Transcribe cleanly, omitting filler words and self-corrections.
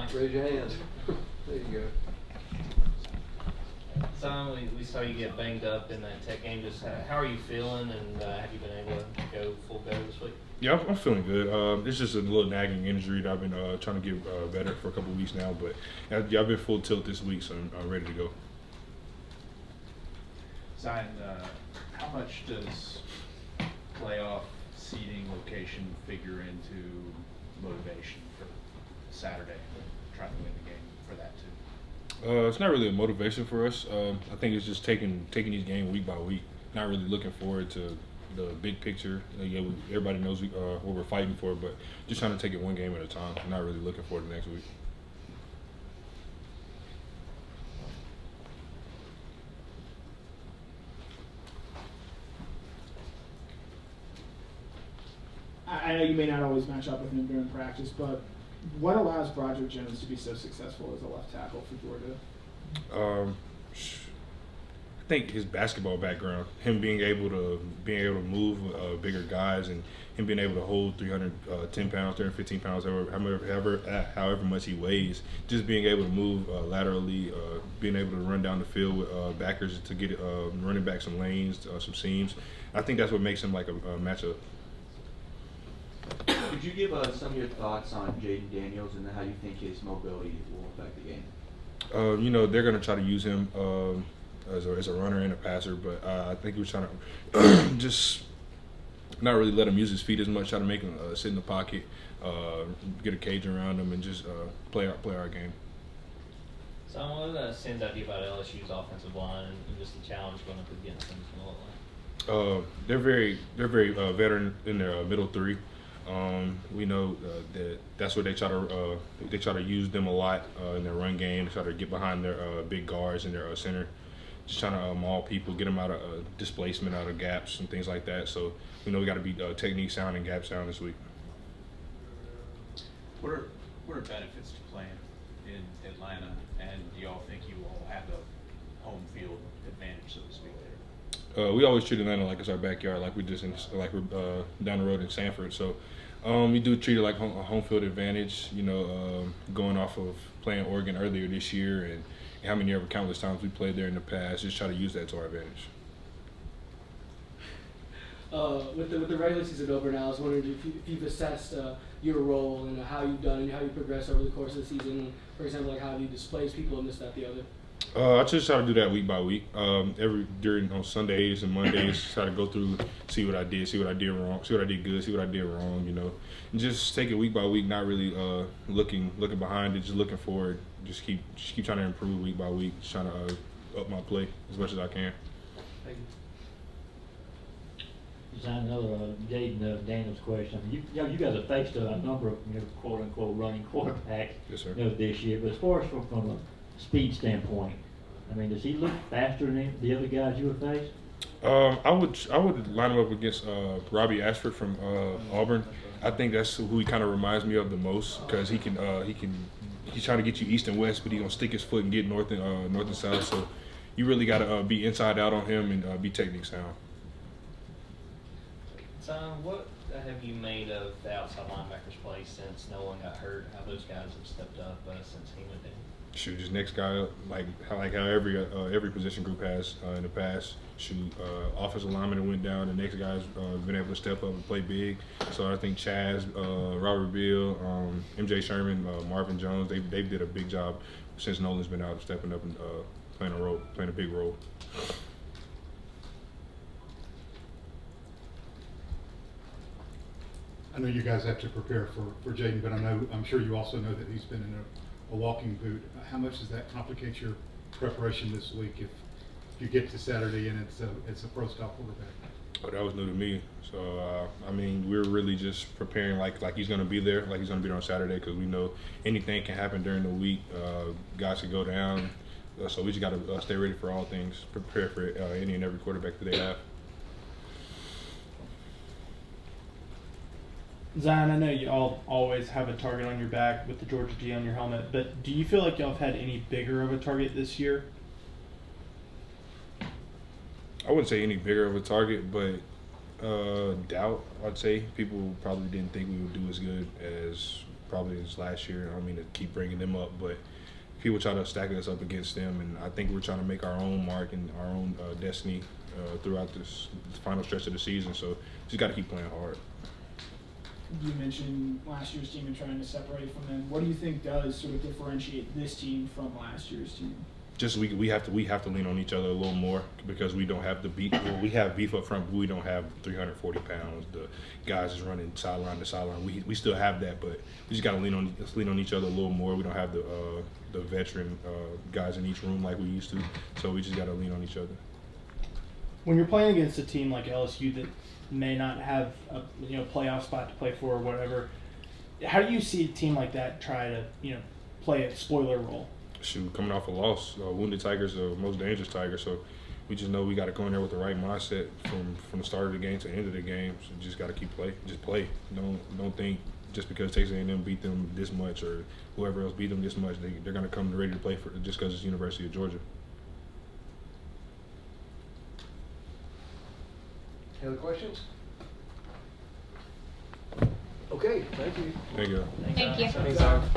mic. Raise your hand. There you go. Zion, we saw you get banged up in that Tech game. Just how are you feeling, and have you been able to go full go this week? Yeah, I'm feeling good. It's just a little nagging injury that I've been trying to get better for a couple of weeks now. But I've been full tilt this week, so I'm ready to go. Zion, how much does playoff seeding location figure into motivation for Saturday, trying to win the game for that too? It's not really a motivation for us. I think it's just taking these games week by week. Not really looking forward to the big picture. Everybody knows what we're fighting for, but just trying to take it one game at a time. Not really looking forward to next week. I know you may not always match up with him during practice, but what allows Broderick Jones to be so successful as a left tackle for Georgia? I think his basketball background, him being able to move bigger guys, and him being able to hold 310 pounds, 315 pounds, however much he weighs, just being able to move laterally, being able to run down the field with backers to get running back some lanes, some seams. I think that's what makes him like a matchup. Could you give some of your thoughts on Jayden Daniels and how you think his mobility will affect the game? They're going to try to use him as a runner and a passer, but I think he was trying to just not really let him use his feet as much, try to make him sit in the pocket, get a cage around him, and just play our game. So what stands out to you about LSU's offensive line and just the challenge going up against them? They're very veteran in their middle three. We know that's where they try to use them a lot in their run game. They try to get behind their big guards and their center, just trying to maul people, get them out of displacement, out of gaps and things like that. So we got to be technique sound and gap sound this week. What are benefits to playing in Atlanta, and do y'all think you all have a home field advantage, so to speak, there? We always treat Atlanta like it's our backyard, like we're down the road in Sanford. So we do treat it like a home field advantage. Going off of playing Oregon earlier this year and how many ever countless times we played there in the past, just try to use that to our advantage. With the regular season over now, I was wondering if you've assessed your role and how you've done and how you progressed over the course of the season. For example, like how have you displaced people and this, that, the other? I just try to do that week by week. On Sundays and Mondays, try to go through, see what I did wrong, see what I did good, see what I did wrong, and just take it week by week. Not really looking behind it, just looking forward. Just keep trying to improve week by week. Just trying to up my play as much as I can. Thank you. Another Jayden Daniels question. You guys have faced a number of quote unquote running quarterbacks Yes, sir. This year, but as far as from a speed standpoint, does he look faster than the other guys you have faced? I would line him up against Robbie Ashford from Auburn. I think that's who he kind of reminds me of the most, because he's trying to get you east and west, but he's gonna stick his foot and get north and south. So you really got to be inside out on him and be technique sound. So what have you made of the outside linebackers play since Nolan got hurt? How those guys have stepped up since he went down? Shoot, just next guy up, like how every position group has in the past. Shoot, offensive lineman went down, the next guy's been able to step up and play big. So I think Chaz, Robert Beal, MJ Sherman, Marvin Jones, they did a big job since Nolan's been out, stepping up and playing a big role. I know you guys have to prepare for Jayden, but I'm sure you also know that he's been in a walking boot. How much does that complicate your preparation this week if you get to Saturday and it's a pro-style quarterback? Oh, that was new to me. So we're really just preparing like he's going to be there, like he's going to be there on Saturday, because we know anything can happen during the week. Guys could go down, so we just got to stay ready for all things, prepare for any and every quarterback that they have. Zion, I know you all always have a target on your back with the Georgia G on your helmet, but do you feel like y'all have had any bigger of a target this year? I wouldn't say any bigger of a target, but doubt, I'd say. People probably didn't think we would do as good as probably his last year. I don't mean to keep bringing them up, but people try to stack us up against them, and I think we're trying to make our own mark and our own destiny throughout this final stretch of the season. So just got to keep playing hard. You mentioned last year's team and trying to separate from them. What do you think does sort of differentiate this team from last year's team? Just we have to lean on each other a little more because we don't have the beat. Well, we have beef up front, but we don't have 340 pounds. The guys is running sideline to sideline. We still have that, but we just got to lean on each other a little more. We don't have the veteran guys in each room like we used to, so we just got to lean on each other. When you're playing against a team like LSU that may not have a playoff spot to play for or whatever, how do you see a team like that try to play a spoiler role? Shoot, coming off a loss, wounded Tigers are the most dangerous Tigers, so we just know we got to go in there with the right mindset from the start of the game to the end of the game. So just got to keep play. Don't think just because Texas A&M beat them this much or whoever else beat them this much, they're going to come ready to play for just because it's University of Georgia. Any other questions? Okay, thank you. There you go. Thank you. Anytime.